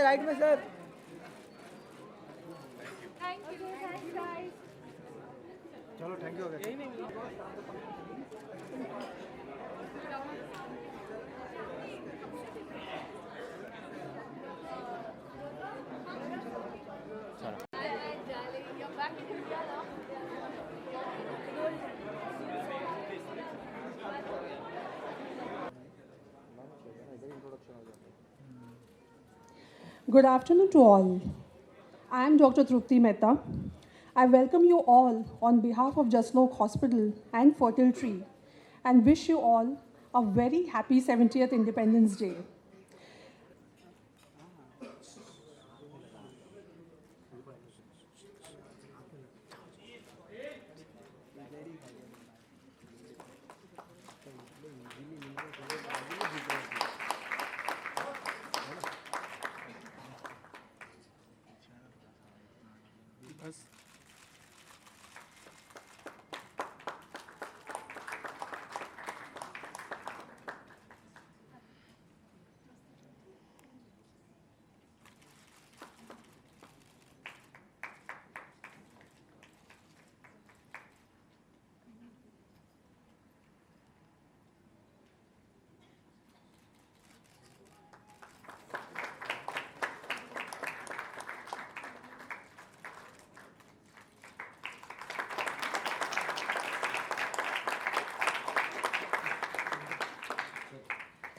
Right में sir. Thank you. Thanks, guys. चलो thank you हो गया. Darling, you're back in India now. Good afternoon to all. I am Dr. Trupti Mehta. I welcome you all on behalf of Jaslok Hospital and FertilTree and wish you all a very happy 70th Independence Day.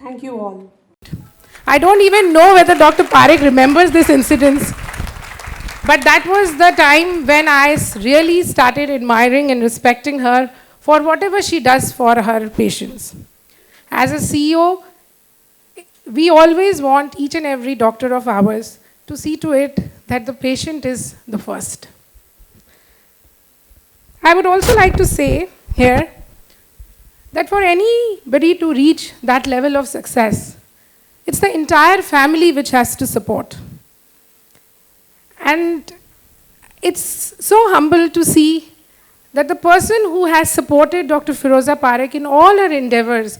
Thank you all. I don't even know whether Dr. Parekh remembers this incident, but that was the time when I really started admiring and respecting her for whatever she does for her patients. As a CEO, we always want each and every doctor of ours to see to it that the patient is the first. I would also like to say here that for anybody to reach that level of success, it's the entire family which has to support. And it's so humble to see that the person who has supported Dr. Firoza Parekh in all her endeavors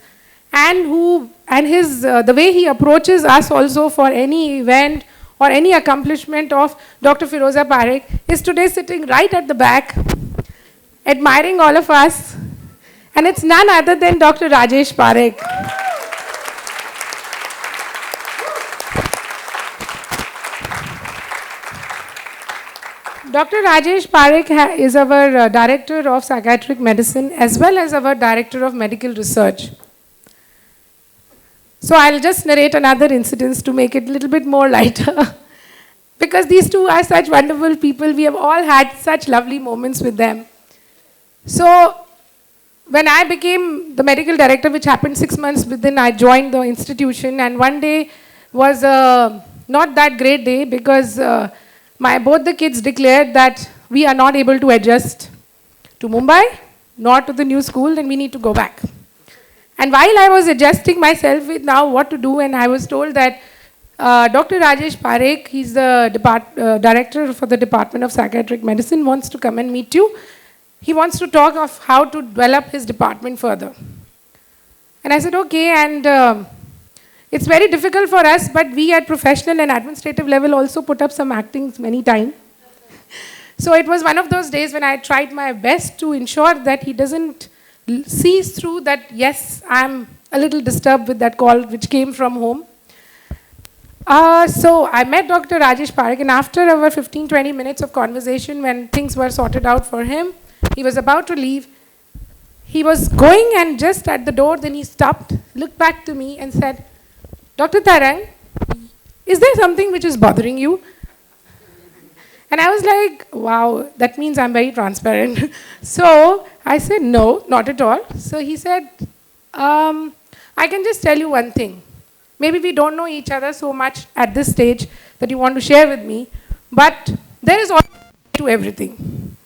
and the way he approaches us also for any event or any accomplishment of Dr. Firoza Parekh is today sitting right at the back, admiring all of us. And it's none other than Dr. Rajesh Parekh. Dr. Rajesh Parekh is our Director of Psychiatric Medicine as well as our Director of Medical Research. So I'll just narrate another incident to make it a little bit more lighter. Because these two are such wonderful people. We have all had such lovely moments with them. So when I became the medical director, which happened 6 months within, I joined the institution, and one day was not that great day because both the kids declared that we are not able to adjust to Mumbai, nor to the new school, and we need to go back. And while I was adjusting myself with now what to do, and I was told that Dr. Rajesh Parekh, he's the director for the Department of Psychiatric Medicine, wants to come and meet you. He wants to talk of how to develop his department further. And I said, okay, and it's very difficult for us, but we at professional and administrative level also put up some actings many times. So it was one of those days when I tried my best to ensure that he doesn't see through that, yes, I'm a little disturbed with that call which came from home. So I met Dr. Rajesh Parekh, and after our 15-20 minutes of conversation, when things were sorted out for him, he was about to leave. He was going, and just at the door, then he stopped, looked back to me and said, Dr. Tarang, is there something which is bothering you? And I was like, wow, that means I'm very transparent. So I said, no, not at all. So he said, I can just tell you one thing. Maybe we don't know each other so much at this stage that you want to share with me, but there is always to everything.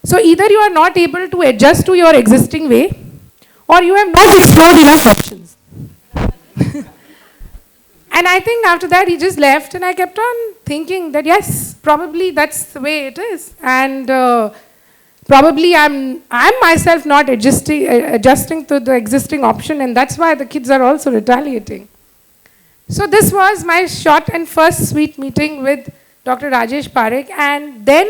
So either you are not able to adjust to your existing way, or you have not explored enough options. And I think after that he just left, and I kept on thinking that yes, probably that's the way it is. And Probably I'm myself not adjusting to the existing option, and that's why the kids are also retaliating. So this was my short and first sweet meeting with Dr. Rajesh Parekh, and then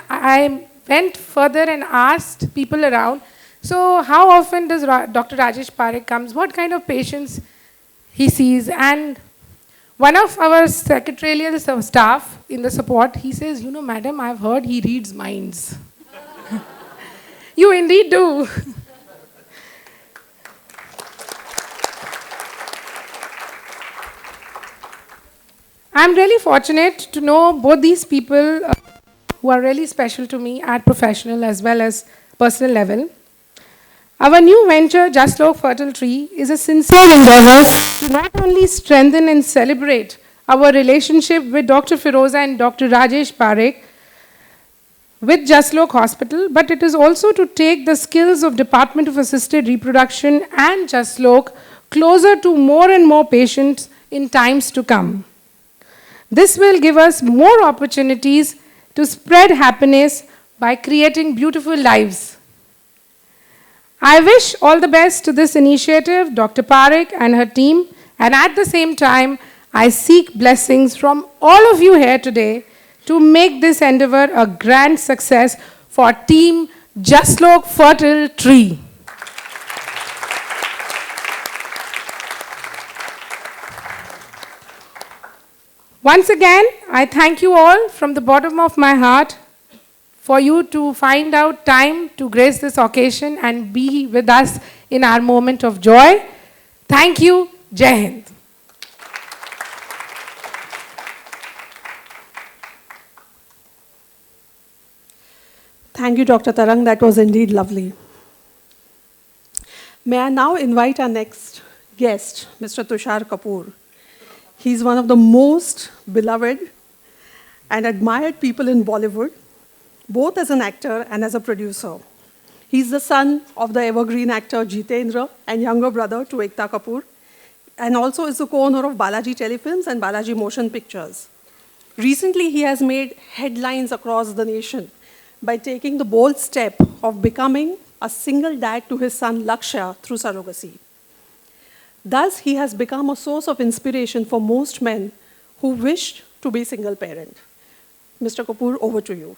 I went further and asked people around, so how often does Dr. Rajesh Parekh comes? What kind of patients he sees? And one of our secretarial staff in the support, he says, you know, madam, I've heard he reads minds. You indeed do. I'm really fortunate to know both these people who are really special to me at professional as well as personal level. Our new venture, Jaslok FertilTree, is a sincere endeavor to not only strengthen and celebrate our relationship with Dr. Firoza and Dr. Rajesh Parekh with Jaslok Hospital, but it is also to take the skills of Department of Assisted Reproduction and Jaslok closer to more and more patients in times to come. This will give us more opportunities to spread happiness by creating beautiful lives. I wish all the best to this initiative, Dr. Parekh and her team, and at the same time, I seek blessings from all of you here today to make this endeavor a grand success for Team Jaslok FertilTree. Once again, I thank you all from the bottom of my heart for you to find out time to grace this occasion and be with us in our moment of joy. Thank you. Jai Hind. Thank you, Dr. Tarang. That was indeed lovely. May I now invite our next guest, Mr. Tusshar Kapoor. He's one of the most beloved and admired people in Bollywood, both as an actor and as a producer. He's the son of the evergreen actor Jitendra and younger brother to Ekta Kapoor, and also is the co-owner of Balaji Telefilms and Balaji Motion Pictures. Recently, he has made headlines across the nation by taking the bold step of becoming a single dad to his son Lakshya through surrogacy. Thus, he has become a source of inspiration for most men who wish to be single parent. Mr. Kapoor, over to you.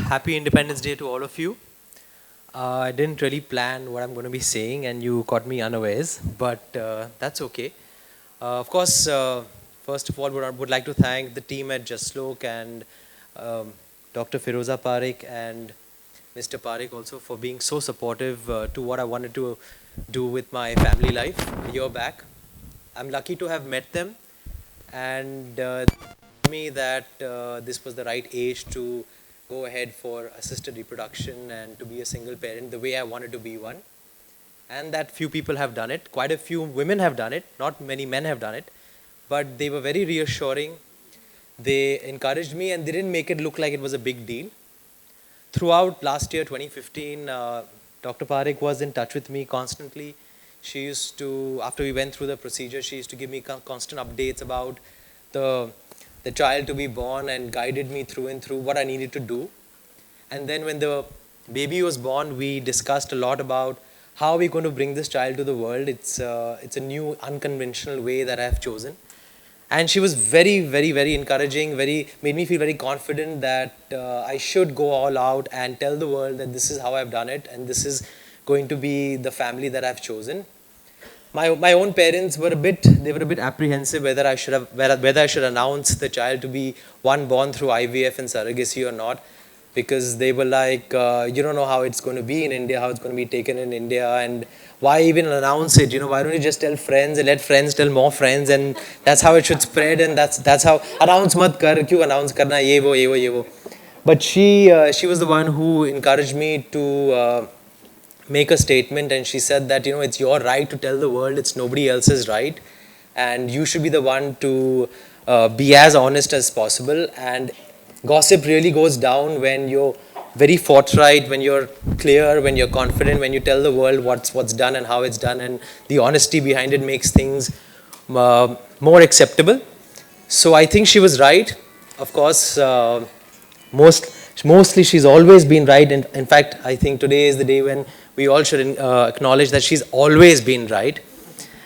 Happy Independence Day to all of you. I didn't really plan what I'm going to be saying, and you caught me unawares, but that's okay. Of course, first of all, I would like to thank the team at Jaslok and Dr. Firoza Parekh and Mr. Parekh also for being so supportive to what I wanted to do with my family life a year back. I'm lucky to have met them, and they told me that this was the right age to go ahead for assisted reproduction and to be a single parent the way I wanted to be one. And that few people have done it. Quite a few women have done it. Not many men have done it. But they were very reassuring. They encouraged me, and they didn't make it look like it was a big deal. Throughout last year, 2015, Dr. Parekh was in touch with me constantly. She used to, after we went through the procedure, she used to give me constant updates about the child to be born and guided me through and through what I needed to do. And then when the baby was born, we discussed a lot about how we're going to bring this child to the world. It's a new, unconventional way that I have chosen. And she was very, very, very encouraging, made me feel very confident that I should go all out and tell the world that this is how I've done it and this is going to be the family that I've chosen. My own parents were a bit apprehensive whether I should announce the child to be one born through IVF and surrogacy or not, because they were like, you don't know how it's going to be in India, how it's going to be taken in India, and why even announce it? You know, why don't you just tell friends and let friends tell more friends, and that's how it should spread, and that's how announce mat kar, kyun announce karna, ye wo. But she was the one who encouraged me to make a statement, and she said that, you know, it's your right to tell the world, it's nobody else's right, and you should be the one to be as honest as possible. And gossip really goes down when you're very forthright, when you're clear, when you're confident, when you tell the world what's done and how it's done, and the honesty behind it makes things more acceptable. So I think she was right. of course, mostly she's always been right. In fact, I think today is the day when we all should acknowledge that she's always been right.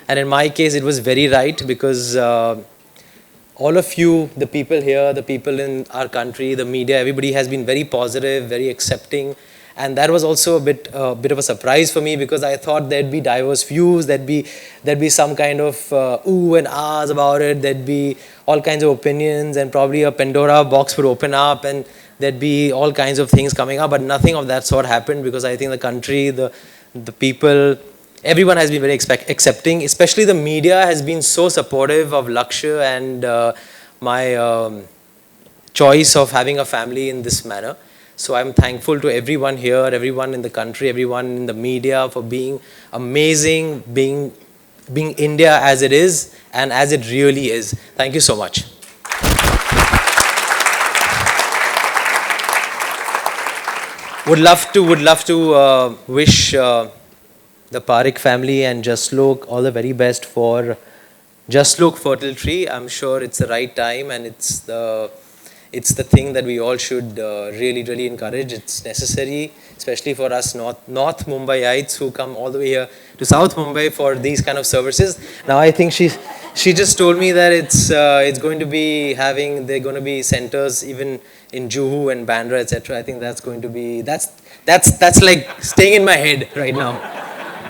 And in my case, it was very right because all of you, the people here, the people in our country, the media, everybody has been very positive, very accepting. And that was also a bit of a surprise for me because I thought there'd be diverse views, there'd be some kind of ooh and ahs about it, there'd be all kinds of opinions, and probably a Pandora box would open up and there'd be all kinds of things coming up. But nothing of that sort happened because I think the country, the people, everyone has been very accepting. Especially the media has been so supportive of Lakshya and my choice of having a family in this manner. So I'm thankful to everyone here, everyone in the country, everyone in the media for being amazing, being India as it is and as it really is. Thank you so much. Would love to wish the Parekh family and Jaslok all the very best for Jaslok FertilTree. I'm sure it's the right time and it's the thing that we all should really encourage. It's necessary, especially for us North Mumbaiites who come all the way here to South Mumbai for these kind of services. Now I think she just told me that they're going to be centers even in Juhu and Bandra, etc. I think that's going to be that's like staying in my head right now.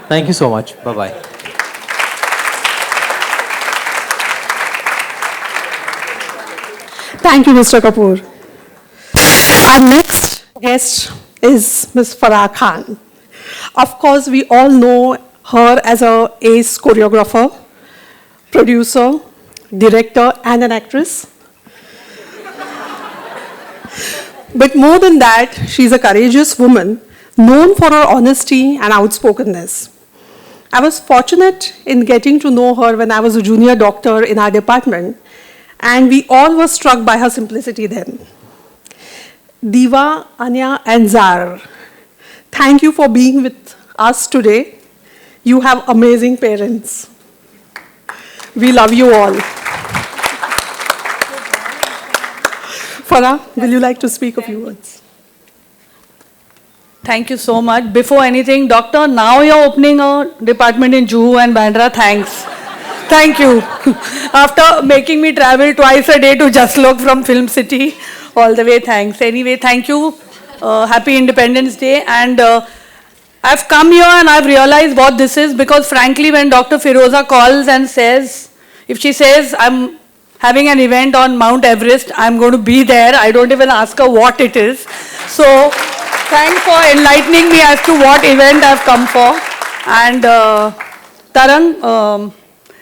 Thank you so much. Bye bye. Thank you, Mr. Kapoor. Our next guest is Ms. Farah Khan. Of course, we all know her as an ace choreographer, producer, director, and an actress. But more than that, she's a courageous woman known for her honesty and outspokenness. I was fortunate in getting to know her when I was a junior doctor in our department, and we all were struck by her simplicity then. Diva, Anya, and Zar, thank you for being with us today. You have amazing parents. We love you all. Farah, will you like to speak a few words? Thank you so much. Before anything, doctor, now you're opening a department in Juhu and Bandra. Thanks. Thank you. After making me travel twice a day to Jaslok from Film City, all the way, thanks. Anyway, thank you. Happy Independence Day. And I've come here and I've realized what this is because frankly, when Dr. Firoza calls and says, if she says, I'm having an event on Mount Everest, I'm going to be there. I don't even ask her what it is. So thanks for enlightening me as to what event I've come for. And Tarang,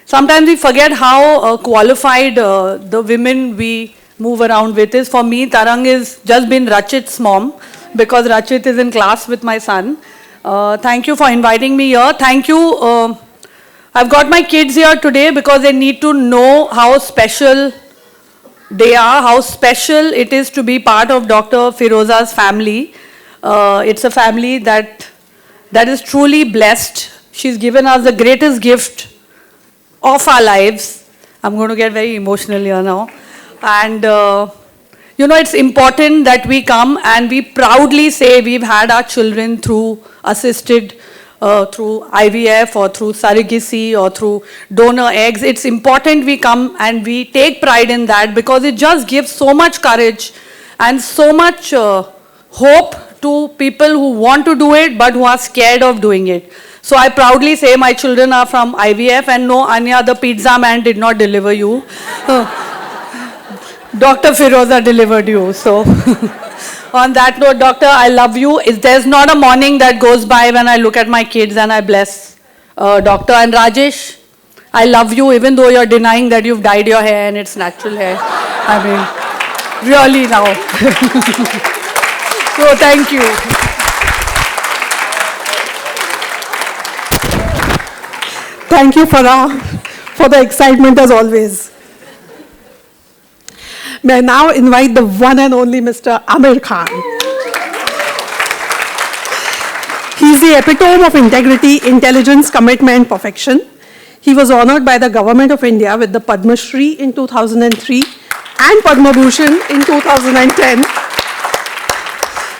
sometimes we forget how qualified the women we move around with is. For me, Tarang has just been Rachit's mom because Rachit is in class with my son. Thank you for inviting me here. Thank you. I've got my kids here today because they need to know how special they are, how special it is to be part of Dr. Firoza's family. It's a family that is truly blessed. She's given us the greatest gift of our lives. I'm going to get very emotional here now. And, you know, it's important that we come and we proudly say we've had our children through assisted, through IVF or through surrogacy or through donor eggs. It's important we come and we take pride in that because it just gives so much courage and so much hope to people who want to do it but who are scared of doing it. So I proudly say my children are from IVF and no, Anya, the pizza man did not deliver you. Dr. Firoza delivered you. So on that note, doctor, I love you. There's not a morning that goes by when I look at my kids and I bless doctor. And Rajesh, I love you even though you're denying that you've dyed your hair and it's natural hair. I mean, really now. So thank you. Thank you, Farah, for the excitement as always. May I now invite the one and only Mr. Aamir Khan. He's the epitome of integrity, intelligence, commitment, perfection. He was honored by the Government of India with the Padma Shri in 2003 and Padma Bhushan in 2010.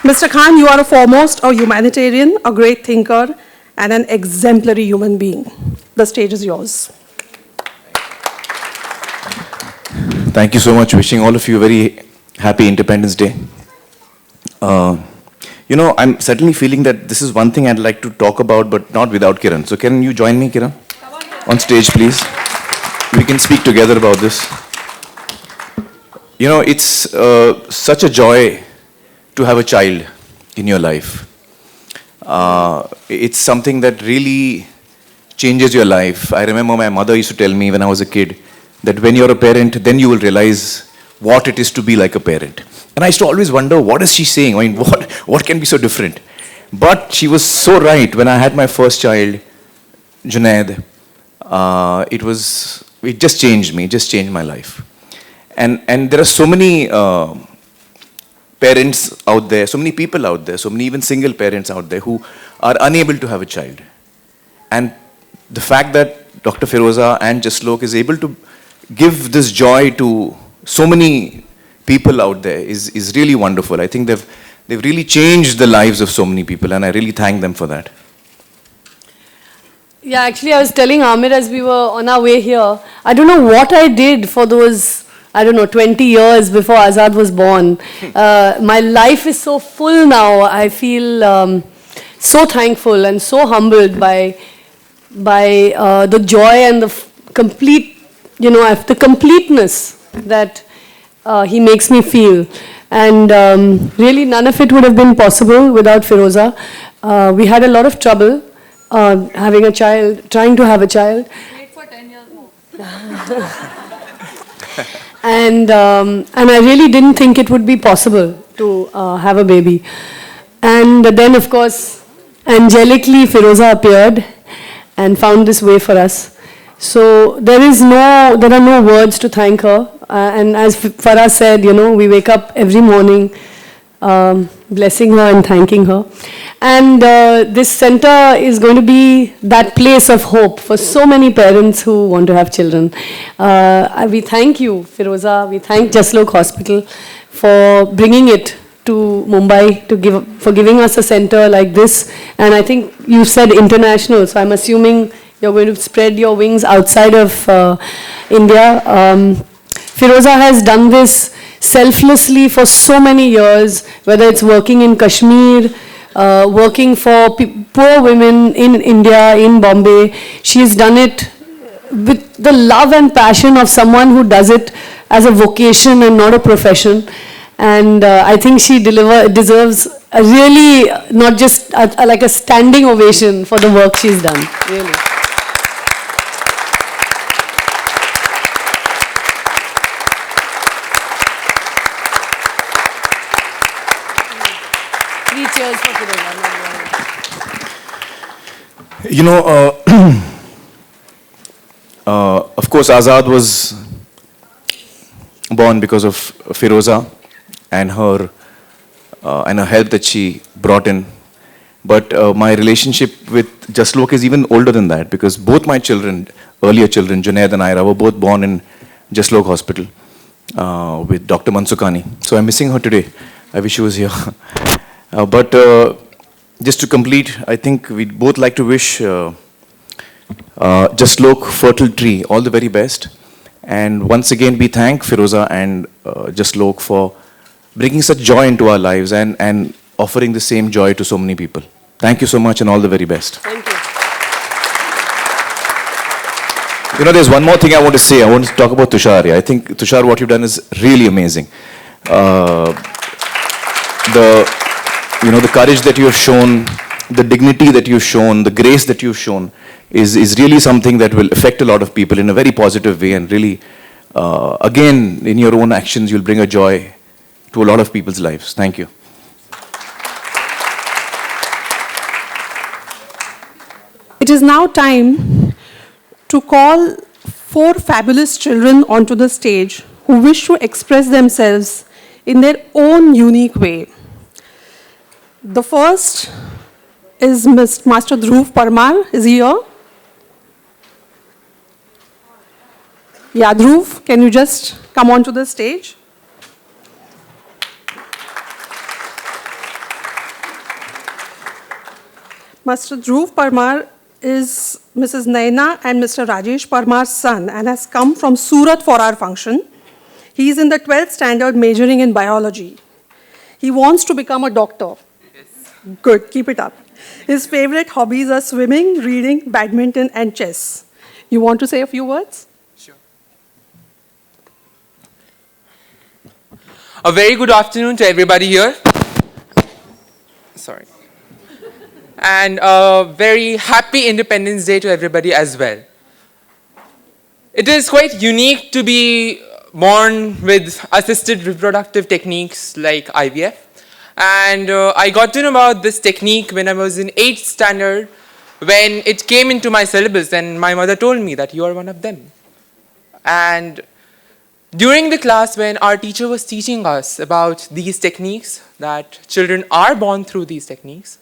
Mr. Khan, you are foremost a humanitarian, a great thinker, and an exemplary human being. The stage is yours. Thank you so much. Wishing all of you a very happy Independence Day. I'm certainly feeling that this is one thing I'd like to talk about, but not without Kiran. So can you join me, Kiran? On stage, please. We can speak together about this. It's such a joy to have a child in your life. It's something that really changes your life. I remember my mother used to tell me when I was a kid that when you're a parent, then you will realize what it is to be like a parent. And I used to always wonder, what is she saying? I mean, what can be so different? But she was so right. When I had my first child, Junaid, it just changed me, it just changed my life. And there are so many parents out there, so many people out there, so many even single parents out there who are unable to have a child. And the fact that Dr. Firoza and Jaslok is able to give this joy to so many people out there is really wonderful. I think they've really changed the lives of so many people, and I really thank them for that. Yeah, actually, I was telling Aamir as we were on our way here, I don't know what I did for those, 20 years before Azad was born. My life is so full now. I feel so thankful and so humbled by the joy and the the completeness that he makes me feel. And really, none of it would have been possible without Firoza. We had a lot of trouble having a child, trying to have a child. Wait for 10 years more. And I really didn't think it would be possible to have a baby. And then, of course, angelically, Firoza appeared and found this way for us. So there are no words to thank her. And as Farah said, we wake up every morning blessing her and thanking her. And this center is going to be that place of hope for so many parents who want to have children. We thank you, Firoza. We thank Jaslok Hospital for bringing it to Mumbai, for giving us a center like this. And I think you said international, so I'm assuming you're going to spread your wings outside of India. Firoza has done this selflessly for so many years, whether it's working in Kashmir, working for poor women in India, in Bombay. She's done it with the love and passion of someone who does it as a vocation and not a profession. And I think she deserves a really, not just like a standing ovation for the work she's done, really. Cheers for of course, Azad was born because of Firoza and her help that she brought in. But my relationship with Jaslok is even older than that, because both my children, earlier children, Junaid and Ira, were both born in Jaslok Hospital with Dr. Mansukani. So I'm missing her today. I wish she was here. But just to complete, I think we'd both like to wish Jaslok FertilTree all the very best. And once again, we thank Firoza and Jaslok for bringing such joy into our lives and offering the same joy to so many people. Thank you so much and all the very best. Thank you. There's one more thing I want to say. I want to talk about Tusshar. I think, Tusshar, what you've done is really amazing. The courage that you have shown, the dignity that you've shown, the grace that you've shown is really something that will affect a lot of people in a very positive way, and really, again, in your own actions, you'll bring a joy to a lot of people's lives. Thank you. It is now time to call 4 fabulous children onto the stage who wish to express themselves in their own unique way. The first is Master Dhruv Parmar. Is he here? Yeah, Dhruv, can you just come onto the stage? Mr. Dhruv Parmar is Mrs. Naina and Mr. Rajesh Parmar's son and has come from Surat for our function. He is in the 12th standard majoring in biology. He wants to become a doctor. Yes. Good, keep it up. His favorite hobbies are swimming, reading, badminton, and chess. You want to say a few words? Sure. A very good afternoon to everybody here. Sorry. And a very happy Independence Day to everybody as well. It is quite unique to be born with assisted reproductive techniques like IVF. And I got to know about this technique when I was in 8th standard, when it came into my syllabus, and my mother told me that you are one of them. And during the class, when our teacher was teaching us about these techniques, that children are born through these techniques,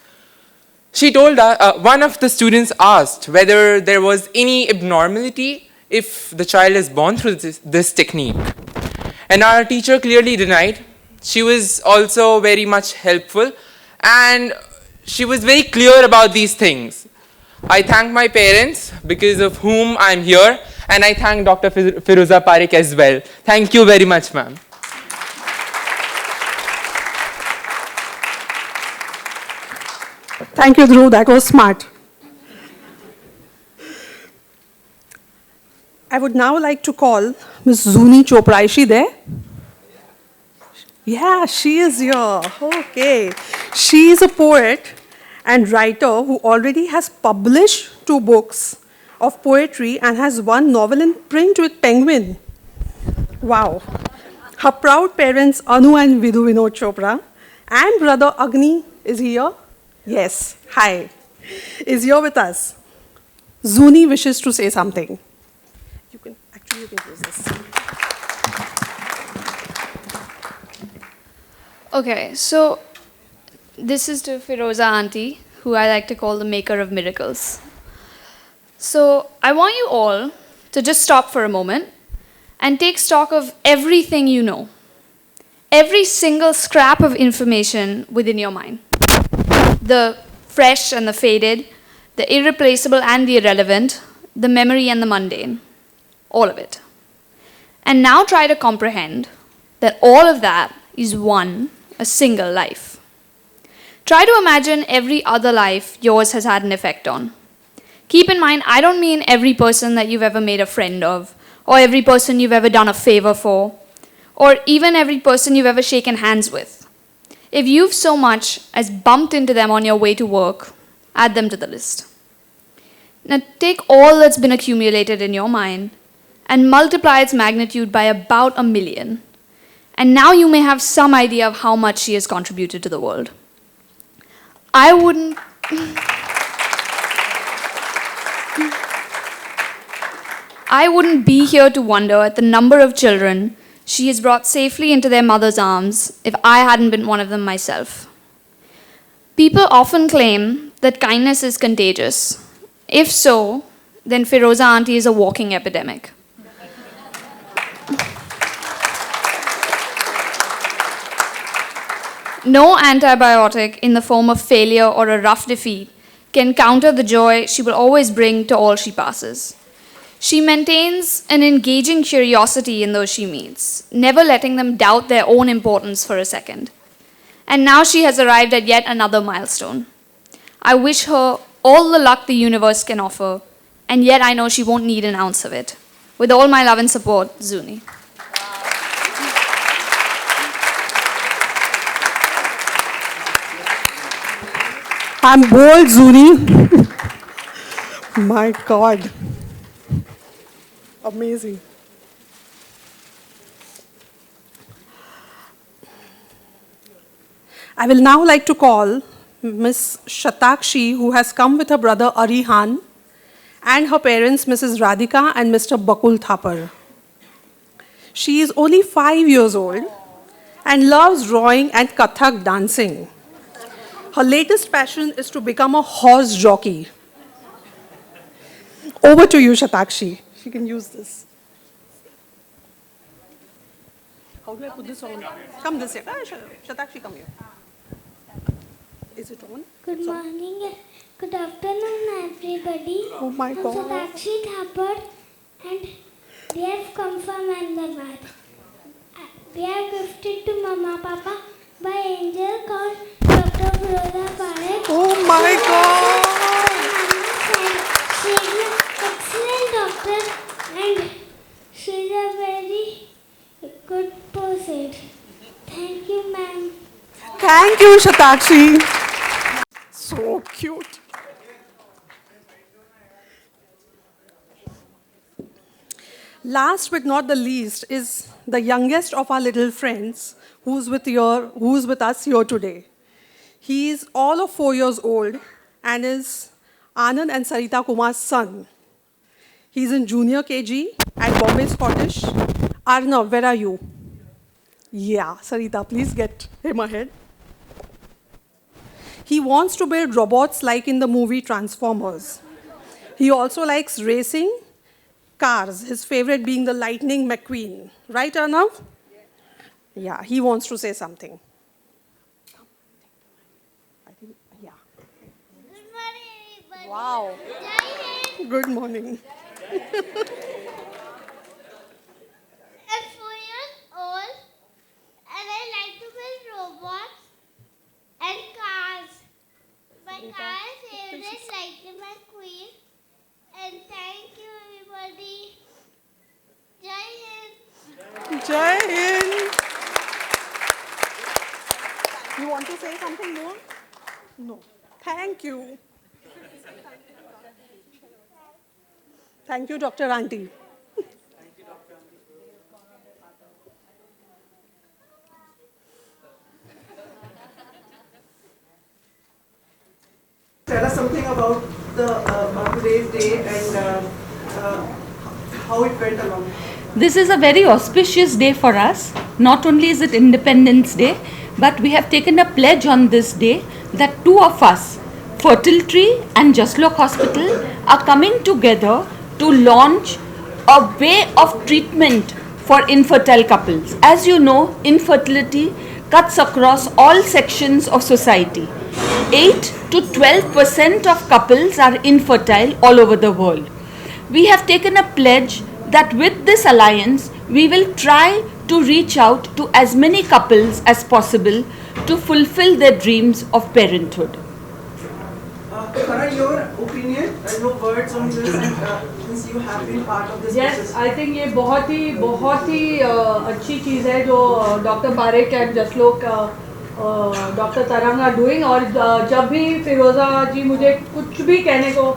she told us, one of the students asked whether there was any abnormality if the child is born through this technique. And our teacher clearly denied. She was also very much helpful, and she was very clear about these things. I thank my parents, because of whom I'm here, and I thank Dr. Firuza Parekh as well. Thank you very much, ma'am. Thank you, Dhruv. That was smart. I would now like to call Ms. Zuni Chopra. Is she there? Yeah, she is here. Okay. She is a poet and writer who already has published 2 books of poetry and has 1 novel in print with Penguin. Wow. Her proud parents, Anu and Vidhu Vinod Chopra, and brother Agni is here. Yes, hi. Is here with us. Zuni wishes to say something. You can use this. Okay, so this is to Firoza Auntie, who I like to call the maker of miracles. So I want you all to just stop for a moment and take stock of everything you know. Every single scrap of information within your mind. The fresh and the faded, the irreplaceable and the irrelevant, the memory and the mundane. All of it. And now try to comprehend that all of that is a single life. Try to imagine every other life yours has had an effect on. Keep in mind, I don't mean every person that you've ever made a friend of, or every person you've ever done a favor for, or even every person you've ever shaken hands with. If you've so much as bumped into them on your way to work, add them to the list. Now take all that's been accumulated in your mind and multiply its magnitude by about 1 million. And now you may have some idea of how much she has contributed to the world. I wouldn't be here to wonder at the number of children she has brought safely into their mother's arms if I hadn't been one of them myself. People often claim that kindness is contagious. If so, then Firoza Auntie is a walking epidemic. No antibiotic in the form of failure or a rough defeat can counter the joy she will always bring to all she passes. She maintains an engaging curiosity in those she meets, never letting them doubt their own importance for a second. And now she has arrived at yet another milestone. I wish her all the luck the universe can offer, and yet I know she won't need an ounce of it. With all my love and support, Zuni. I'm bold, Zuni. My God. Amazing. I will now like to call Miss Shatakshi, who has come with her brother Arihan and her parents, Mrs. Radhika and Mr. Bakul Thapar. She is only 5 years old and loves drawing and Kathak dancing. Her latest passion is to become a horse jockey. Over to you, Shatakshi. She can use this. How do I put this on? Come this way. Shatakshi, come here. Is it on? Good morning, good afternoon, everybody. Oh my God. I'm Tusshar Kapoor, and we have come from Ahmedabad. We are gifted to Mama Papa by angel called Dr. Farah. Oh my God. She is an excellent doctor and she is a very good person. Thank you, ma'am. Thank you, Shatakshi. So cute. Last but not the least is the youngest of our little friends who's with us here today. He is all of 4 years old and is Anand and Sarita Kumar's son. He's in junior KG at Bombay Scottish. Arnav, where are you? Yeah, Sarita, please get him ahead. He wants to build robots like in the movie Transformers. He also likes racing cars, his favorite being the Lightning McQueen. Right, Arnav? Yeah, he wants to say something. I think, yeah. Good morning, everybody. Wow. Jai Hind. Good morning. I'm 4 years old and I like to build robots and cars. My car is favorite Lightning McQueen. And thank you, everybody. Jai Hind. Jai Hind. You want to say something more? No. Thank you. Thank you, Dr. Auntie. Tell us something about today's day and how it went along. This is a very auspicious day for us. Not only is it Independence Day, but we have taken a pledge on this day that two of us, FertilTree and Jaslok Hospital, are coming together to launch a way of treatment for infertile couples. As you know, infertility cuts across all sections of society. 8 to 12% of couples are infertile all over the world. We have taken a pledge that with this alliance, we will try to reach out to as many couples as possible to fulfill their dreams of parenthood. Farah, your opinion, your words on this, and since you have been part of this process. I think ये बहुत ही अच्छी चीज़ है जो doctor Parekh and Jaslok doctor तरंग are doing. और जब भी फिरोज़ा जी मुझे कुछ भी कहने को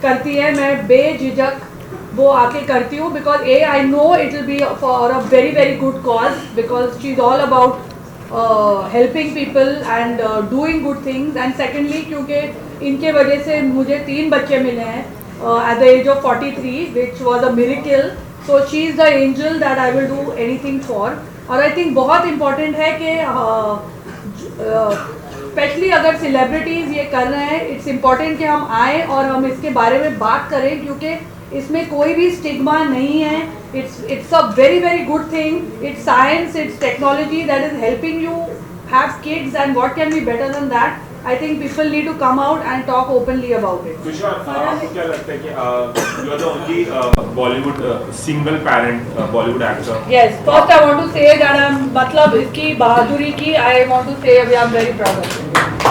करती है, मैं बेझिझक वो आके करती हूँ, because I know it will be for a very very good cause, because she is all about helping people and doing good things. And secondly, क्योंकि इनके वजह से मुझे 3 बच्चे मिले हैं at the age of 43, which was a miracle. So she is the angel that I will do anything for. और I think बहुत important है कि स्पेशली अगर सेलिब्रिटीज़ ये कर रहे हैं, इट्स इम्पॉर्टेंट कि हम आएँ और हम इसके बारे में बात करें, क्योंकि इसमें कोई भी स्टिग्मा नहीं है. It's a very very good thing. It's science, it's technology that is helping you have kids, and what can be better than that? I think people need to come out and talk openly about it. Tushar, आपको क्या लगता है कि you are the only Bollywood single parent Bollywood actor? Yes, first I want to say that मतलब इसकी बहादुरी की I want to say I'm very proud of him.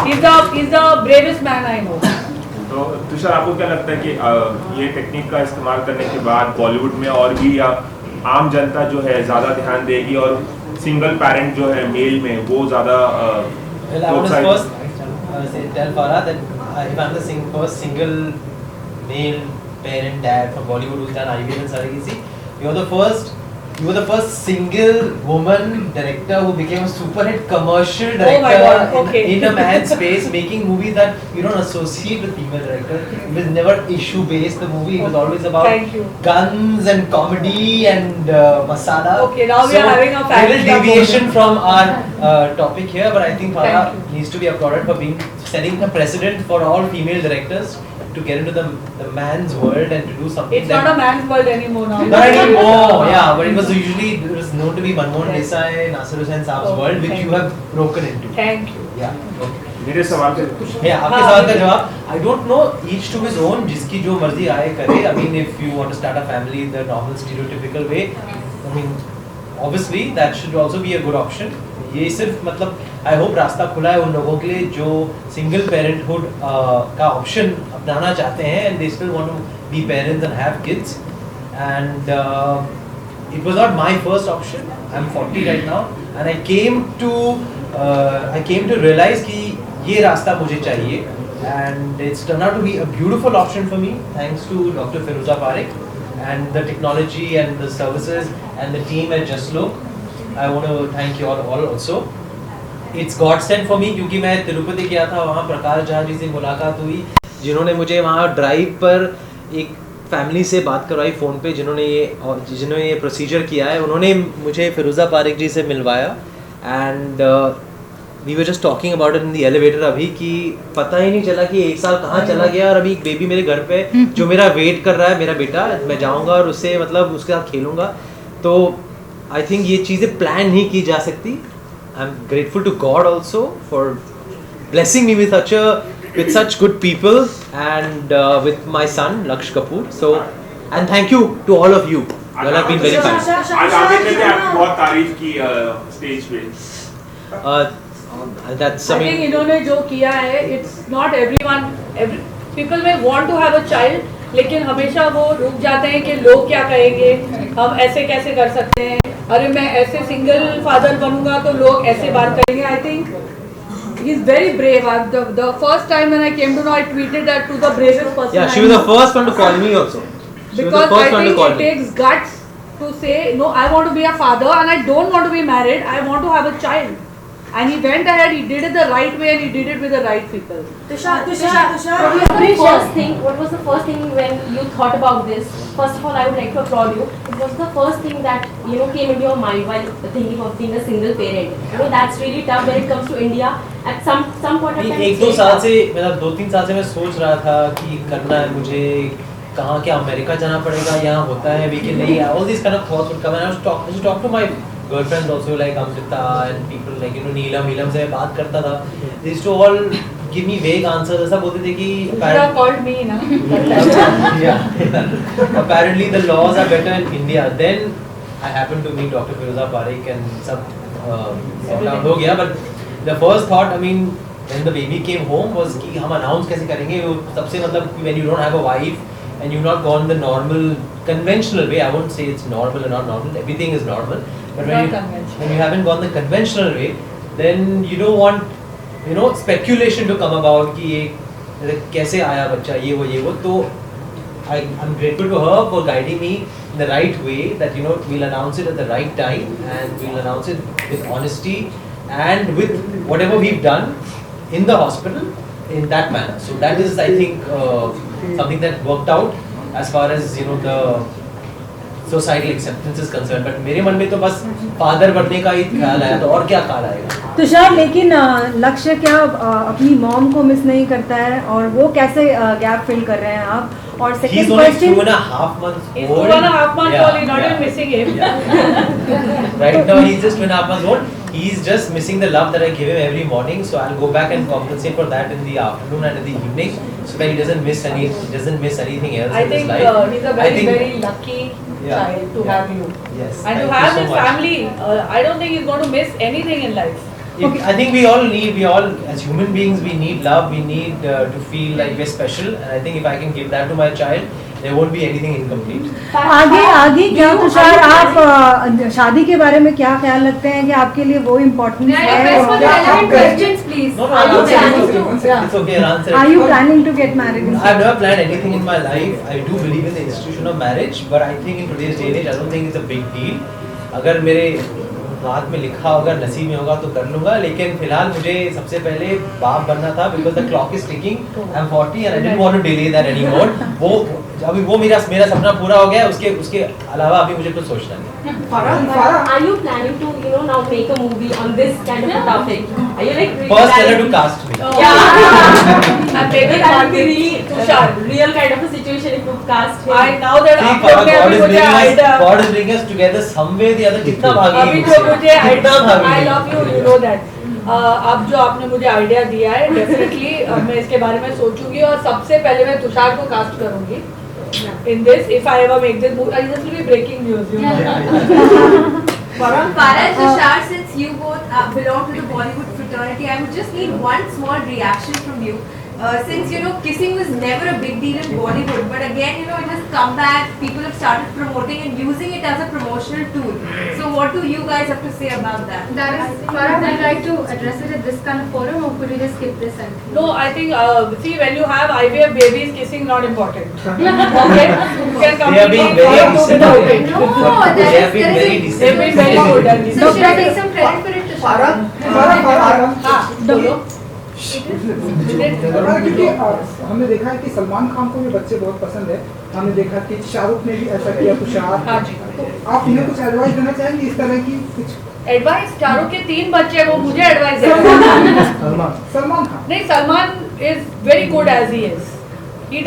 He's the bravest man I know. तो तुषार, आपको क्या लगता है कि ये टेक्निक का इस्तेमाल करने के बाद बॉलीवुड में और भी आम जनता जो है ज़्यादा ध्यान देगी और सिंगल पेरेंट जो है मेल में वो ज़्यादा tell Farah that if I'm the first single male parent dad from Bollywood who's done IVF and surrogacy, you were the first single woman director who became a super hit commercial director in a man's space, making movies that you don't associate with female director. It was never issue based, the movie. It was always about guns and comedy and masala. Okay, now we are having a family little deviation from our topic here, but I think Farah needs to be applauded for setting a precedent for all female directors to get into the man's world and to do something. It's not a man's world anymore now. Not anymore, yeah, but it was known to be Manmohan Desai, Nasir Hussain Saab's world, which you have broken into. Thank you. Yeah, okay. मेरे सवाल का Yeah, आपके सवाल का जवाब, I don't know, each to his own, जिसकी जो मर्जी आए करे. I mean, if you want to start a family in the normal stereotypical way, I mean, obviously that should also be a good option. ये सिर्फ मतलब I hope रास्ता खुला है उन लोगों के लिए जो single parenthood का option अपनाना चाहते हैं and they still want to be parents and have kids. And it was not my first option. I'm 40 right now, and I came to realize कि ये रास्ता मुझे चाहिए, and it's turned out to be a beautiful option for me thanks to Dr. Firoza Parekh and the technology and the services and the team at Jaslok. I want to thank you all also. It's godsend for me क्योंकि मैं तिरुपति गया था, वहाँ प्रकाश झा जी से मुलाकात हुई जिन्होंने मुझे वहाँ ड्राइव पर एक फैमिली से बात करवाई फ़ोन पे, जिन्होंने ये प्रोसीजर किया है. उन्होंने मुझे फिरोज़ा पारेख जी से मिलवाया and we were just talking about it in the elevator अभी कि पता ही नहीं चला कि एक साल कहाँ चला गया और अभी एक बेबी मेरे घर पे जो मेरा वेट कर रहा है, मेरा बेटा. मैं जाऊँगा और उससे मतलब उसके साथ खेलूँगा. तो आई थिंक ये चीज़ें प्लान नहीं की जा सकती. I am grateful to God also for blessing me with such good people and with my son Laksh Kapoor. So, and thank you to all of you. You all have been very kind. आज आमिर ने भी आपकी बहुत तारीफ की stage पे. That's I think इन्होंने जो किया है, it's not everyone. People may want to have a child, लेकिन हमेशा वो रुक जाते हैं कि लोग क्या कहेंगे, हम ऐसे कैसे कर सकते हैं, अरे मैं ऐसे सिंगल फादर बनूंगा तो लोग ऐसे बात करेंगे. I think he's very brave. The first time when I came to know, I tweeted that to the bravest person. Yeah, she was the first one to call me also. Because I think it takes guts to say, no, I want to be a father and I don't want to be married, I want to have a child. And he went ahead, he did it the right way and he did it with the right people. Tushar, what was the first thing when you thought about this? First of all, I would like to applaud you. It was the first thing that came into your mind while thinking of being a single parent. That's really tough when it comes to India. At some point of time. एक दो साल से मतलब 2-3 साल से मैं सोच रहा था कि करना है मुझे, कहाँ क्या अमेरिका जाना पड़ेगा, यहाँ होता है भी कि नहीं. All these kind of thoughts would come and I was talk to my girlfriends also like Amrita and people like Neelam से बात करता था. They used to all give me vague answers. ऐसा बोलते थे कि You called me ना. Yeah. Apparently the laws are better in India. Then I happened to meet Dr. Firoza Parekh and सब sort out हो गया. But the first thought, I mean, when the baby came home was कि हम announce कैसे करेंगे. सबसे मतलब when you don't have a wife and you've not gone the normal conventional way. I won't say it's normal or not normal. Everything is normal. But when you haven't gone the conventional way, then you don't want speculation to come about कि ये कैसे आया बच्चा, ये वो. तो I'm grateful to her for guiding me in the right way that we'll announce it at the right time and we'll announce it with honesty and with whatever we've done in the hospital in that manner. So that is, I think, something that worked out as far as the societal acceptance is concerned. But मेरे मन में तो बस father बनने का ही ख्याल आया, तो और क्या ख्याल आएगा. तुषार, लेकिन लक्ष्य क्या अपनी मॉम को मिस नहीं करता है और वो कैसे गैप फिल कर रहे हैं आप? और second question, 2.5 months old. He's 2.5 months old. He's not even missing him. Right now he's just 2.5 months old. He's just missing the love that I give him every morning. So I'll go back and compensate for that in the afternoon and in the evening, so that he doesn't miss anything else in his life. I think he's a very lucky child to have you. Yes. And to have his family. I don't think he's going to miss anything in life. I think we all as human beings, we need love, we need to feel like we're special, and I think if I can give that to my child, there won't be anything incomplete. आगे क्या तुषार, आप शादी के बारे में क्या ख्याल रखते हैं कि आपके लिए वो इम्पोर्टेंट है? Questions, please. It's okay, I'll answer it. Are you planning to get married? I've never planned anything in my life. I do believe in the institution of marriage, but I think in today's day and age, I don't think it's a big deal. अगर मेरे हाथ में लिखा होगा, नसीब में होगा तो कर लूँगा. लेकिन फिलहाल मुझे सबसे पहले बाप बनना था, because the clock is ticking. I'm 40 and I didn't want to delay that anymore. वो अभी वो मेरा सपना पूरा हो गया, उसके अलावा अभी मुझे कुछ सोचना नहीं। Farah, are you planning to, now make a movie on this kind of a topic? Are you like really First, tell her planning? to cast me. Yeah. I'm maybe that would be really Tusshar, real kind of a situation if you cast him. now that See, आप लोग God is bringing idea, God is bringing us together some way or the other. कितना भागी अभी मुझसे, जो मुझे कितना भागी I love you, you know that. अब जो आपने मुझे आइडिया दिया है, डेफिनेटली मैं इसके बारे में सोचूंगी और सबसे पहले मैं तुषार को कास्ट करूंगी. In this, if I ever make this movie, this will be breaking news, you know. Farah, Tushar, since you both belong to the Bollywood fraternity, I would just need one small reaction from you. Since kissing was never a big deal in Bollywood, but again it has come back. People have started promoting and using it as a promotional tool. So what do you guys have to say about that? That is, Farah, would you like to address it at this kind of forum, or could you just skip this and? No, I think see, when you have IVF babies, kissing not important. Okay, you can come. They have been very decent. No, They have been very decent. They've been very good. So should I take some credit for it? बोलो. क्योंकि हमने देखा है कि सलमान खान को भी बच्चे बहुत पसंद है, हमने देखा कि शाहरुख ने भी ऐसा किया, तुषार, तो आप इन्हें कुछ एडवाइस देना चाहेंगे इस तरह की कुछ एडवाइस? शाहरुख के 3 बच्चे हैं, वो मुझे एडवाइस दे सलमान खान नहीं, Salman is very good as he is. He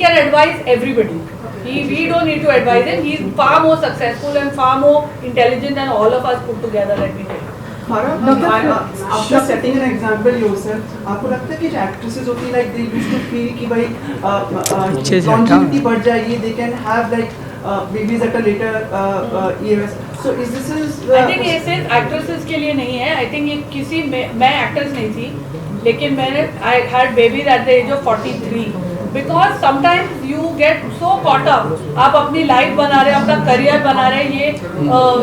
can advise everybody. We don't need to advise him. He's far more successful and far more intelligent than all of us put together, let me tell you. After setting an example yourself, आपको लगता है कि जो actresses होती हैं, like they used to feel कि भाई longevity बढ़ जाएगी, they can have like babies at a later years. So is this I think ये सिर्फ actresses के लिए नहीं है. I think ये किसी मैं actress नहीं थी, लेकिन I had babies at the age of 43. Because sometimes you get so caught up. आप अपनी लाइफ बना रहे हैं, अपना करियर बना रहे हैं, ये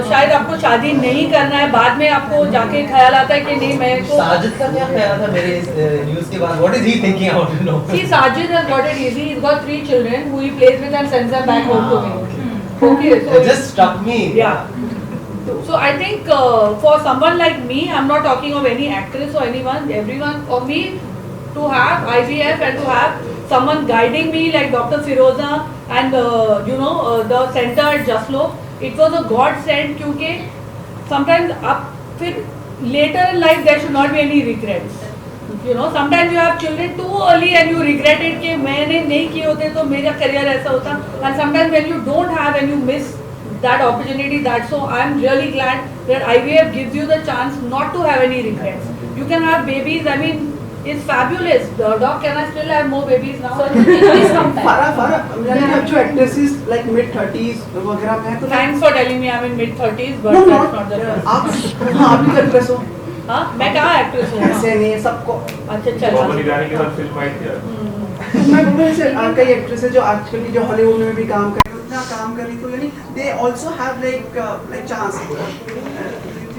शायद आपको शादी नहीं करना है, बाद में आपको जाके ख्याल आता है कि नहीं मैं तो. साजिद का क्या ख्याल था मेरे इस न्यूज़ के बाद? What is he thinking? I want to know. See, Sajid has got it easy. He's got 3 children who he plays with and sends them back home to me. Okay, so it just struck me. Yeah. So I think for someone like me, I'm not talking of any actress or anyone, everyone, for me to have IVF and to have someone guiding me like Dr. Firoza and the center at Jaslok, it was a godsend क्योंकि sometimes up फिर later in life there should not be any regrets. Sometimes you have children too early and you regret it कि मैंने नहीं किए होते तो मेरा career ऐसा होता. And sometimes when you don't have and you miss that opportunity, so I'm really glad that IVF gives you the chance not to have any regrets. You can have babies. I mean, it's fabulous. Doc, can I still have more babies now? Farah, जो actresses like mid-30s वगैरह में तो. Thanks for telling me I'm in mid-30s, but that's not the truth. आप भी actress हो? हाँ, मैं कहाँ actress हूँ? ऐसे नहीं सबको. अच्छा चलो. मैं बोल रहा हूँ कई एक्ट्रेस है जो आजकल की जो हॉलीवुड में भी काम कर रही तो यानी they also have like chance.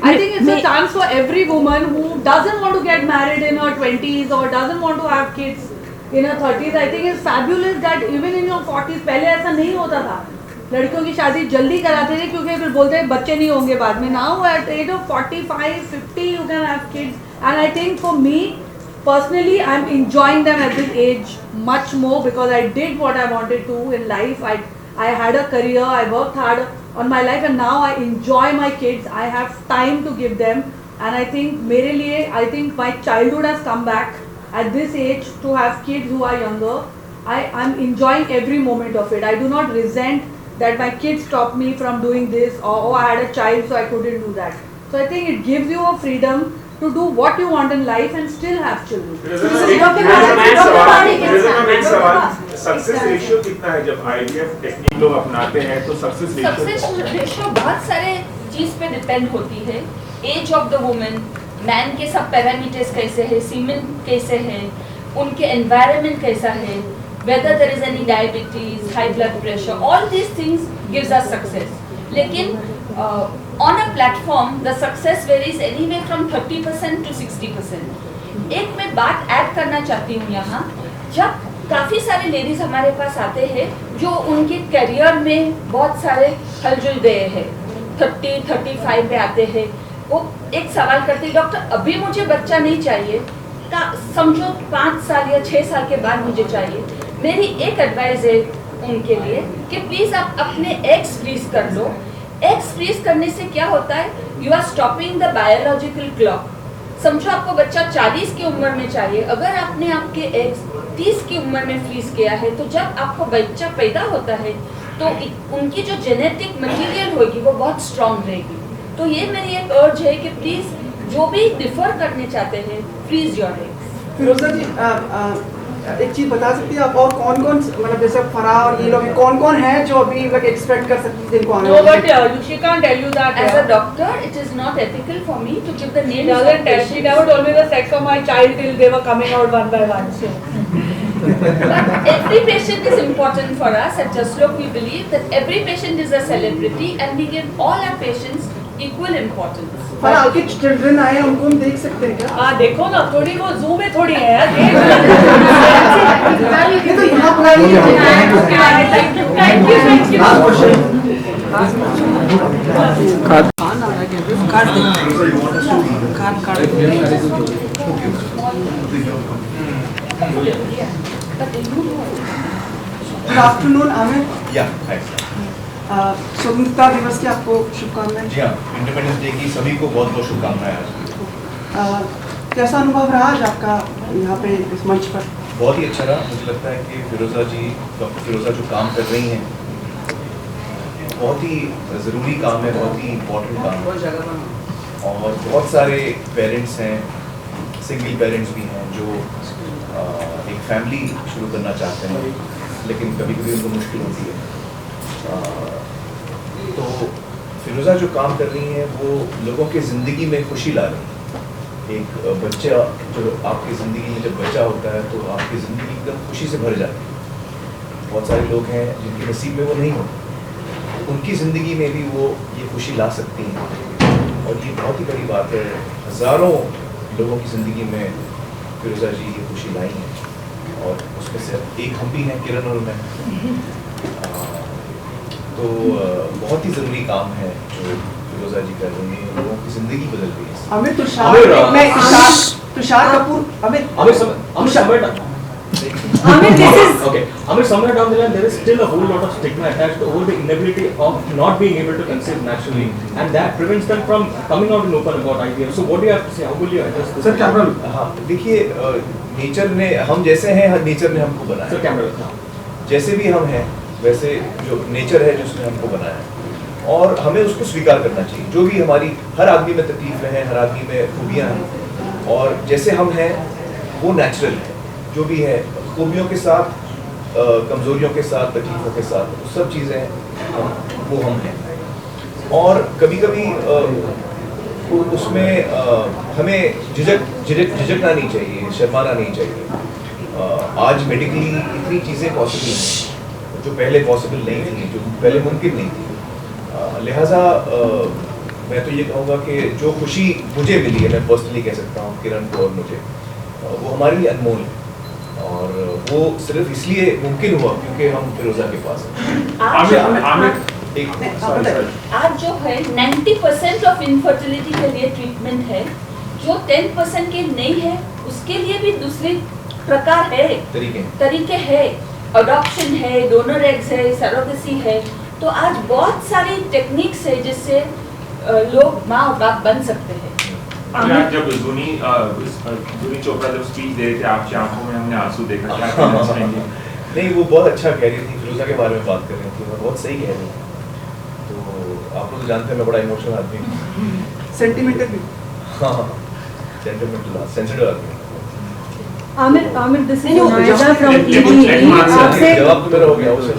I think it's a chance for every woman who doesn't want to get married in her 20s or doesn't want to have kids in her 30s. I think it's fabulous that even in your 40s, पहले ऐसा नहीं होता था. लड़कियों की शादी जल्दी कराते थे क्योंकि फिर बोलते हैं बच्चे नहीं होंगे बाद में. Now at the age of 45, 50 you can have kids. And I think for me, personally, I'm enjoying them at this age much more because I did what I wanted to in life. I had a career, I worked hard on my life and now I enjoy my kids. I have time to give them and I think मेरे लिए, I think my childhood has come back at this age to have kids who are younger. I'm enjoying every moment of it. I do not resent that my kids stopped me from doing this or I had a child so I couldn't do that. So I think it gives you a freedom to do what you want in life and still have children. Success ratio कितना है जब IVF technique लोग अपनाते हैं तो success ratio बहुत सारे चीज पे डिपेंड होती है. Age of the woman, man के सब पैरामीटर्स कैसे है, सीमेन कैसे है, उनके एनवायरनमेंट कैसा है, whether there is any diabetes, high blood pressure, all these things gives us success. लेकिन on a platform the success varies anywhere from 30% to 60%. एक मैं बात ऐड करना चाहती हूँ यहाँ. जब काफ़ी सारे लेडीज़ हमारे पास आते हैं जो उनके करियर में बहुत सारे हलचल गए हैं, 30-35 पे आते हैं, वो एक सवाल करते हैं डॉक्टर अभी मुझे बच्चा नहीं चाहिए, समझो 5 साल या 6 साल के बाद मुझे चाहिए. मेरी एक एडवाइस है उनके लिए कि प्लीज आप अपने एग्स फ्रीज कर लो। एग्स फ्रीज करने से क्या होता है, you are stopping the biological clock. समझो आपको बच्चा 40 की उम्र में चाहिए, अगर आपने आपके एग्स 30 की उम्र में फ्रीज किया है तो जब आपको बच्चा पैदा होता है तो उनकी जो जेनेटिक मटेरियल होगी वो बहुत स्ट्रांग रहेगी। तो ये मेरी एक अर्ज है कि प्लीज जो भी डिफर करने चाहते हैं फ्रीज योर एग्स। फिरोजा जी एक चीज बता सकती है आप, और कौन कौन मतलब जैसे फराह और ये लोग कौन कौन है जो अभी एक्सपेक्ट कर सकती है जिनको आने No, but she can't tell you that. As a doctor, it is not ethical for me to give the names of patients. She never told me the sex of my child till they were coming out one by one. So. But every patient is important for us. At Jaslok, we believe that every patient is a celebrity and we give all our patients equal importance. Farah आपके children आए हैं, उनको हम देख सकते हैं क्या? हाँ देखो ना, थोड़ी वो जूम में थोड़ी है यार। ये तो यहाँ पर आई है। Thank you. Good afternoon Aamir. या स्वतंत्रता दिवस की आपको शुभकामनाएं। जी हाँ, इंडिपेंडेंस डे की सभी को बहुत बहुत शुभकामनाएं। आज कैसा अनुभव रहा आज आपका यहाँ पे इस मंच पर? बहुत ही अच्छा रहा। मुझे लगता है कि फिरोजा जी, डॉक्टर फिरोजा जो काम कर रही हैं बहुत ही ज़रूरी काम है, बहुत ही इम्पोर्टेंट काम है। और बहुत सारे पेरेंट्स हैं, सिंगल पेरेंट्स भी हैं जो एक फैमिली शुरू करना चाहते हैं, लेकिन कभी कभी उनको मुश्किल होती है। तो फिरोजा जो काम कर रही हैं वो लोगों की ज़िंदगी में खुशी ला रही है। एक बच्चा जो आपकी ज़िंदगी में जब बच्चा होता है तो आपकी ज़िंदगी एकदम खुशी से भर जाती है। बहुत सारे लोग हैं जिनके नसीब में वो नहीं होते, उनकी ज़िंदगी में भी वो ये खुशी ला सकती हैं और ये बहुत ही बड़ी बात है। हज़ारों लोगों की ज़िंदगी में फिरोजा जी ये खुशी लाई हैं और उसमें से एक हम भी हैं, किरण और मैं। तो बहुत ही ज़रूरी काम है जो फिरोजा जी कर रही हैं, लोगों की ज़िंदगी बदल रही है। Aamir Tushar Kapoor Aamir, somewhere down the line there is still a whole lot of stigma attached over the inability of not being able to conceive naturally, and that prevents them from coming out and open about IVF. So what do you have to say? How will you address this? Sir camera, हाँ देखिए, nature ने, हम जैसे हैं nature ने हमको बनाया। Sir camera, जैसे भी हम हैं वैसे जो नेचर है जिसने हमको बनाया है और हमें उसको स्वीकार करना चाहिए। जो भी हमारी, हर आदमी में तकलीफें हैं, हर आदमी में खूबियाँ हैं और जैसे हम हैं वो नेचुरल है। जो भी है खूबियों के साथ, कमज़ोरियों के साथ, तकलीफ़ों के साथ, तो सब चीज़ें वो हम हैं। और कभी कभी उसमें हमें झिझकना नहीं चाहिए, शर्माना नहीं चाहिए। आज मेडिकली इतनी चीज़ें पॉसिबल हैं जो पहले पॉसिबल नहीं थी, जो पहले मुमकिन नहीं थी। लिहाजा मैं तो ये कहूँगा कि जो खुशी मुझे मिली है, मैं पर्सनली कह सकता हूँ किरण को और मुझे, वो हमारे लिए अनमोल है और वो सिर्फ इसलिए मुमकिन हुआ क्योंकि हम फिरोजा के पास हैं। आज जो है 90% ऑफ इनफर्टिलिटी के लिए ट्रीटमेंट है, जो 10% के नहीं है उसके लिए भी दूसरे प्रकार है, तरीके है। अडॉप्शन है, डोनर एग्स है, सरोगेसी है। तो आज बहुत सारी टेक्निक्स है जिससे लोग माँ और बाप बन सकते हैं। जब जूनी चोपड़ा जब स्पीच दे रहे थे, आपकी आंखों में हमने आंसू देखा, क्या कहना चाहेंगे? नहीं, वो बहुत अच्छा कह रही थी, फिरोजा के बारे में बात कर रही थी, वो बहुत सही कह रही थी। तो आप लोग जानते हैं मैं बड़ा इमोशनल आदमी हूँ, सेंटिमेंटल भी। हाँ, सेंटिमेंटल, सेंसिटिव आदमी। Aamir, this is Naija from ED. आपसे जवाब तो मेरा हो गया उसे।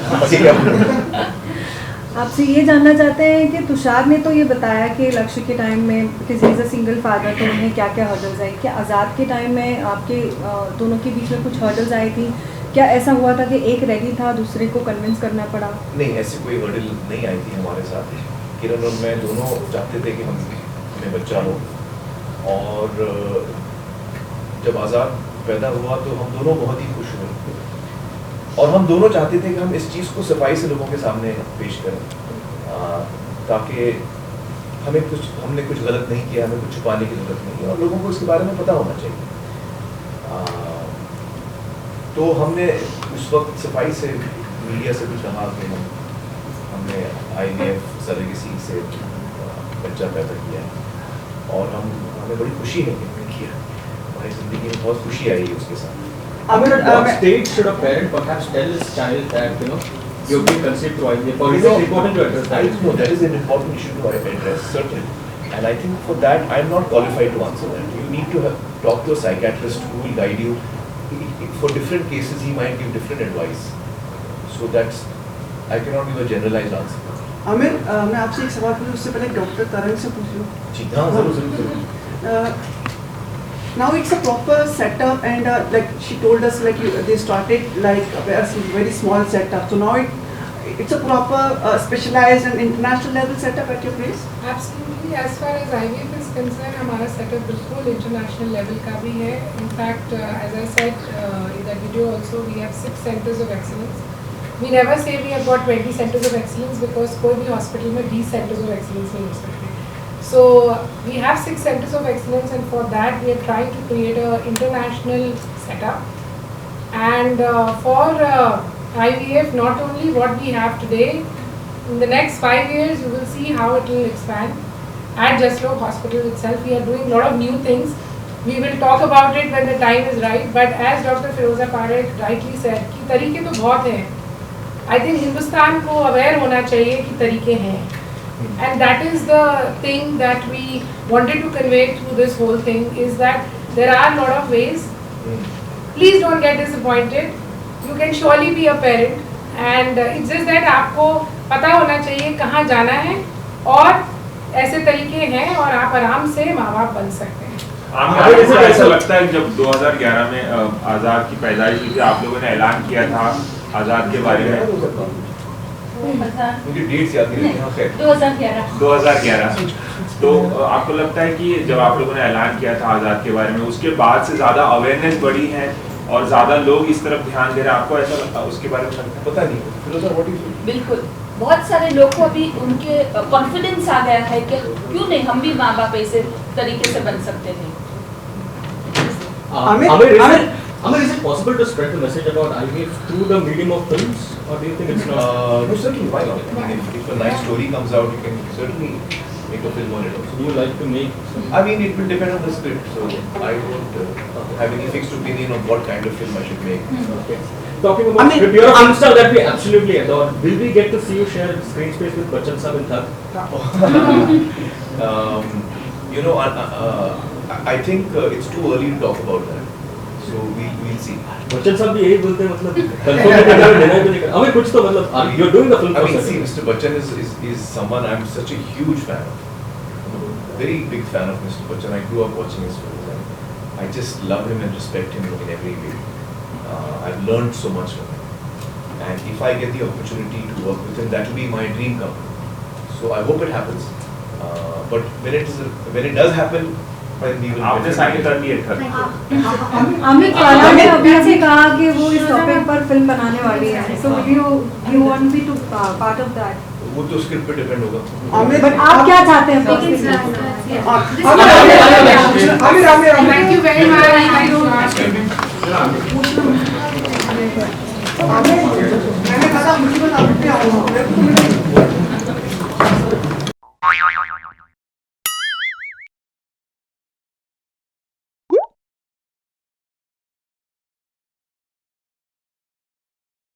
आपसे ये जानना चाहते हैं कि तुषार ने तो ये बताया कि लक्ष्य के टाइम में किसी इज अ सिंगल फादर तो उन्हें क्या क्या हर्डल्स आई। क्या आज़ाद के टाइम में आपके दोनों के बीच में कुछ हर्डल्स आई थी? क्या ऐसा हुआ था कि एक रेडी था, दूसरे को कन्विंस करना पड़ा? नहीं, ऐसी कोई हर्डल नहीं आई थी हमारे साथ। किरण और मैं दोनों चाहते थे कि हमें बच्चा हो और जब आज़ाद पैदा हुआ तो हम दोनों बहुत ही खुश हुए और हम दोनों चाहते थे कि हम इस चीज़ को सफाई से लोगों के सामने पेश करें ताकि हमने कुछ गलत नहीं किया, हमें कुछ छुपाने की जरूरत नहीं है और लोगों को इसके बारे में पता होना चाहिए। तो हमने उस वक्त सफाई से मीडिया से भी कहा कि हमने IVF सर्जरी से बच्चा पैदा किया है और हमें बड़ी खुशी है कि हमने किया। हमारी ज़िंदगी में बहुत खुशी आई है उसके साथ। What stage should a parent perhaps tell his child that you've been conceived through IVF? Or is it important to address that? No, that is an important issue to address, certainly. And I think for that, I'm not qualified to answer that. You need to talk to a psychiatrist who will guide you. For different cases, he might give different advice. So that's, I cannot give a generalized answer. Aamir, मैं आपसे एक सवाल पूछूं उससे पहले doctor तरंग से पूछ लूं। जी हाँ, जरूर। Now it's a proper setup, and like she told us, like they started like a very small setup. So now it's a proper specialized and international level setup at your place. Absolutely. As far as IVF is concerned, हमारा setup बिल्कुल international level का भी है. In fact, as I said in the video also, we have 6 centers of excellence. We never say we have got 20 centers of excellence because कोई भी hospital में 20 centers of excellence नहीं हो सकते. So we have 6 centers of excellence, and for that we are trying to create an international setup. And for IVF, not only what we have today, in the next 5 years you will see how it will expand. At Jaslok Hospital itself, we are doing a lot of new things. We will talk about it when the time is right. But as Dr. Firoza Parekh rightly said, कि तरीके तो बहुत हैं. I think Hindustan को aware होना चाहिए कि तरीके हैं. And that is the thing that we wanted to convey through this whole thing, is that there are a lot of ways. Please don't get disappointed. You can surely be a parent, and it's just that आपको पता होना चाहिए कहाँ जाना है, और ऐसे तरीके हैं और आप आराम से माँ बाप बन सकते हैं। आमिर, ऐसा लगता है जब 2011 में आज़ाद की पैदाइश हुई थी, आप लोगों ने ऐलान किया था आज़ाद के बारे में, मुझे डेट्स याद नहीं है, 2011। तो आपको लगता है कि जब आप लोगों ने ऐलान किया था आज़ाद के बारे में, उसके बाद से ज़्यादा अवेयरनेस बढ़ी है और ज़्यादा लोग इस तरफ ध्यान दे रहे हैं, आपको ऐसा लगता है उसके बारे में लगता है? पता नहीं, बिल्कुल, बहुत सारे लोग को अभी उनके कॉन्फिडेंस आ गया है कि क्यों नहीं, हम भी माँ बाप ऐसे तरीके से बन सकते हैं। Aamir, is it possible to spread the message about IVF through the medium of films, or do you think it's not? No, certainly, why not? I mean, if a nice story comes out, you can certainly make a film on it also. Do you like to make some? I mean, it will depend on the script, so I don't have any fixed opinion on what kind of film I should make. Okay. Talking about script, you're a film star that we absolutely adore. Will we get to see you share screen space with Bachchan Sahab in Thug? You know, I think it's too early to talk about that. So we'll see. Bachchan साहब भी यही बोलते हैं, मतलब confirm नहीं कर रहे, deny भी नहीं कर रहे। हमें कुछ तो मतलब you're doing the film I mean, process. see, Mr. Bachchan is someone I'm such a huge fan of. I'm a very big fan of Mr. Bachchan. I grew up watching his films, and I just love him and respect him in every way. I've learned so much from him, and if I get the opportunity to work with him, that will be my dream come. So I hope it happens. But when it does hapen, आपने sign कर दी है। आमिर, फारा ने अभी कहा कि वो इस टॉपिक पर फिल्म बनाने वाली है, so you want me to part of that? वो तो स्क्रिप्ट पे डिपेंड होगा। आमिर, बट आप क्या चाहते हैं? Aamir, thank you very much. मैंने कहा था मुझे बता,